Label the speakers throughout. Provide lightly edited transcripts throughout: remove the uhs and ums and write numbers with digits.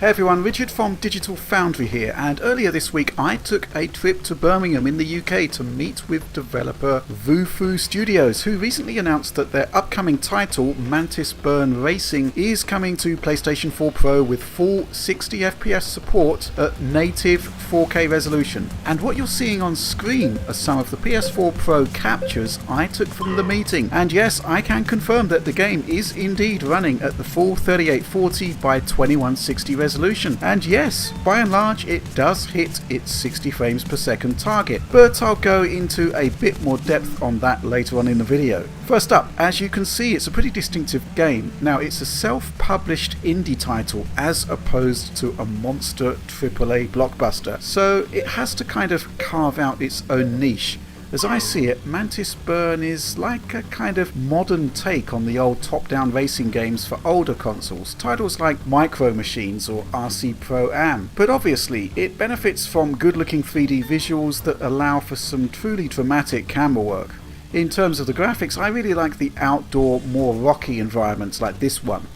Speaker 1: Hey everyone, Richard from Digital Foundry here, and earlier this week I took a trip to Birmingham in the UK to meet with developer VooFoo Studios, who recently announced that their upcoming title, Mantis Burn Racing, is coming to PlayStation 4 Pro with full 60 FPS support at native 4K resolution. And what you're seeing on screen are some of the PS4 Pro captures I took from the meeting. And yes, I can confirm that the game is indeed running at the full 3840 by 2160 resolution. And yes, by and large it does hit its 60 frames per second target, but I'll go into a bit more depth on that later on in the video. First up, as you can see, it's a pretty distinctive game. Now, it's a self-published indie title as opposed to a monster AAA blockbuster, so it has to kind of carve out its own niche. As I see it, Mantis Burn is like a kind of modern take on the old top-down racing games for older consoles, titles like Micro Machines or RC Pro Am. But obviously, it benefits from good-looking 3D visuals that allow for some truly dramatic camera work. In terms of the graphics, I really like the outdoor, more rocky environments like this one.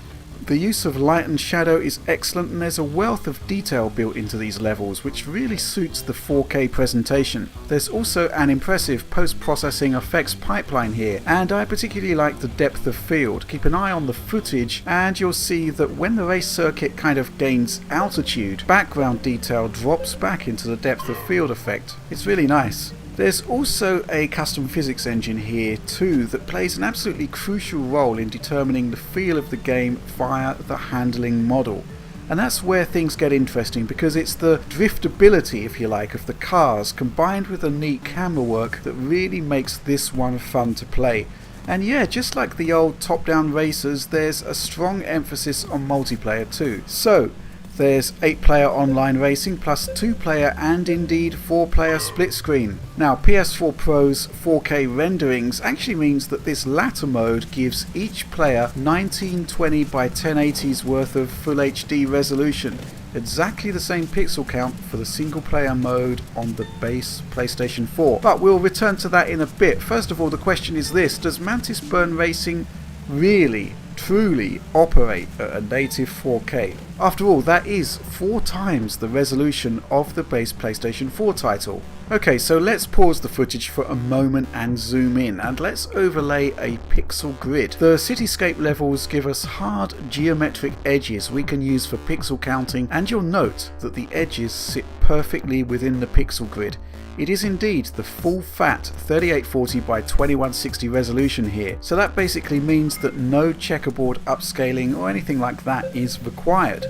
Speaker 1: The use of light and shadow is excellent, and there's a wealth of detail built into these levels which really suits the 4K presentation. There's also an impressive post-processing effects pipeline here, and I particularly like the depth of field. Keep an eye on the footage and you'll see that when the race circuit kind of gains altitude, background detail drops back into the depth of field effect. It's really nice. There's also a custom physics engine here too that plays an absolutely crucial role in determining the feel of the game via the handling model. And that's where things get interesting, because it's the driftability, if you like, of the cars combined with the neat camera work that really makes this one fun to play. And yeah, just like the old top-down racers, there's a strong emphasis on multiplayer too. So there's 8-player online racing plus 2-player and indeed 4-player split screen. Now, PS4 Pro's 4K renderings actually means that this latter mode gives each player 1920 by 1080's worth of Full HD resolution. Exactly the same pixel count for the single player mode on the base PlayStation 4. But we'll return to that in a bit. First of all, the question is this: does Mantis Burn Racing really, truly operate at a native 4K? After all, that is 4 times the resolution of the base PlayStation 4 title. Okay, so let's pause the footage for a moment and zoom in, and let's overlay a pixel grid. The cityscape levels give us hard geometric edges we can use for pixel counting, and you'll note that the edges sit perfectly within the pixel grid. It is indeed the full fat 3840 by 2160 resolution here, so that basically means that no checkerboard upscaling or anything like that is required.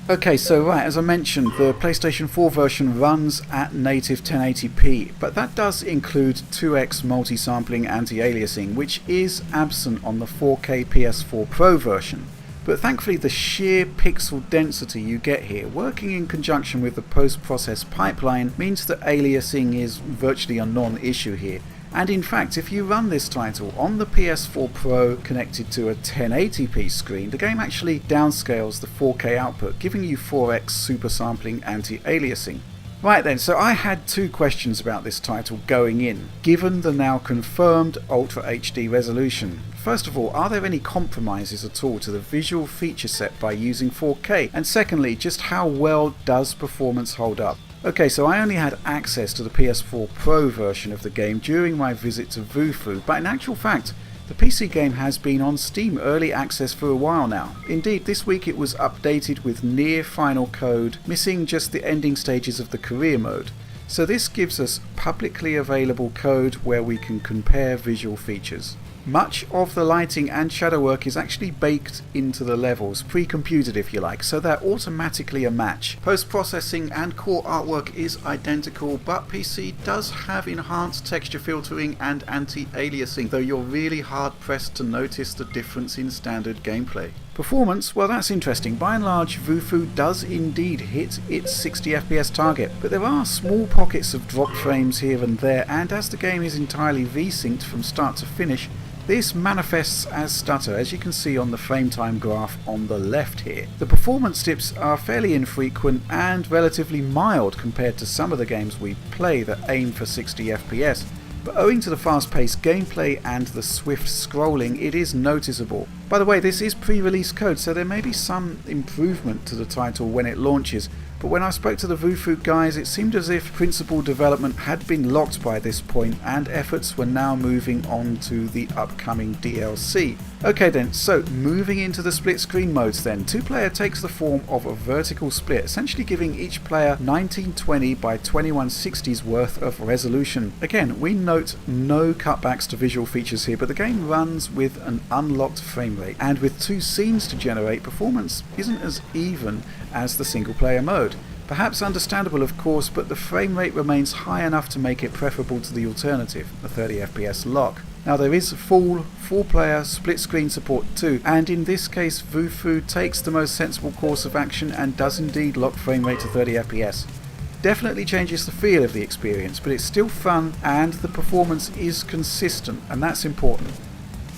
Speaker 1: Okay, so right, as I mentioned, the PlayStation 4 version runs at native 1080p, but that does include 2x multi-sampling anti-aliasing, which is absent on the 4K PS4 Pro version. But thankfully the sheer pixel density you get here, working in conjunction with the post-process pipeline, means that aliasing is virtually a non-issue here. And in fact, if you run this title on the PS4 Pro connected to a 1080p screen, the game actually downscales the 4K output, giving you 4x super sampling anti-aliasing. Right then, so I had 2 questions about this title going in, given the now confirmed Ultra HD resolution. First of all, are there any compromises at all to the visual feature set by using 4K? And secondly, just how well does performance hold up? Okay, so I only had access to the PS4 Pro version of the game during my visit to VooFoo, but in actual fact, the PC game has been on Steam Early Access for a while now. Indeed, this week it was updated with near final code, missing just the ending stages of the career mode. So this gives us publicly available code where we can compare visual features. Much of the lighting and shadow work is actually baked into the levels, pre-computed if you like, so they're automatically a match. Post-processing and core artwork is identical, but PC does have enhanced texture filtering and anti-aliasing, though you're really hard pressed to notice the difference in standard gameplay. Performance, well, that's interesting. By and large, VooFoo does indeed hit its 60 FPS target, but there are small pockets of drop frames here and there, and as the game is entirely V-synced from start to finish, this manifests as stutter, as you can see on the frame time graph on the left here. The performance dips are fairly infrequent and relatively mild compared to some of the games we play that aim for 60 FPS. but owing to the fast-paced gameplay and the swift scrolling, it is noticeable. By the way, this is pre-release code, so there may be some improvement to the title when it launches, but when I spoke to the VooFoo guys, it seemed as if principal development had been locked by this point and efforts were now moving on to the upcoming DLC. Okay then, so moving into the split screen modes then, two-player takes the form of a vertical split, essentially giving each player 1920 by 2160's worth of resolution. Again, we note no cutbacks to visual features here, but the game runs with an unlocked frame rate, and with two scenes to generate, performance isn't as even as the single player mode. Perhaps understandable of course, but the frame rate remains high enough to make it preferable to the alternative, the 30 FPS lock. Now there is full 4-player split screen support too, and in this case VooFoo takes the most sensible course of action and does indeed lock frame rate to 30 FPS. Definitely changes the feel of the experience, but it's still fun and the performance is consistent, and that's important.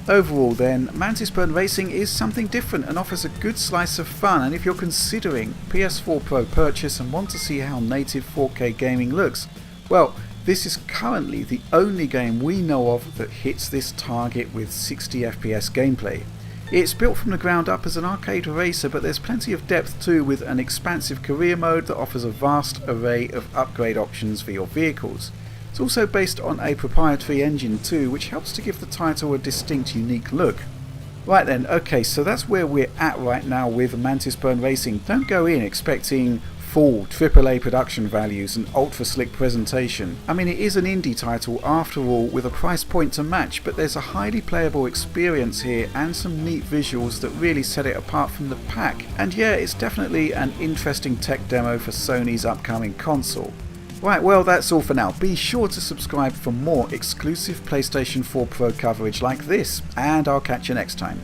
Speaker 1: Overall then, Mantis Burn Racing is something different and offers a good slice of fun, and if you're considering PS4 Pro purchase and want to see how native 4K gaming looks, well, this is currently the only game we know of that hits this target with 60 FPS gameplay. It's built from the ground up as an arcade racer, but there's plenty of depth too, with an expansive career mode that offers a vast array of upgrade options for your vehicles. It's also based on a proprietary engine too, which helps to give the title a distinct, unique look. Right then, okay, so that's where we're at right now with Mantis Burn Racing. Don't go in expecting full AAA production values and ultra slick presentation. I mean, it is an indie title after all, with a price point to match, but there's a highly playable experience here and some neat visuals that really set it apart from the pack. And yeah, it's definitely an interesting tech demo for Sony's upcoming console. Right, well that's all for now. Be sure to subscribe for more exclusive PlayStation 4 Pro coverage like this, and I'll catch you next time.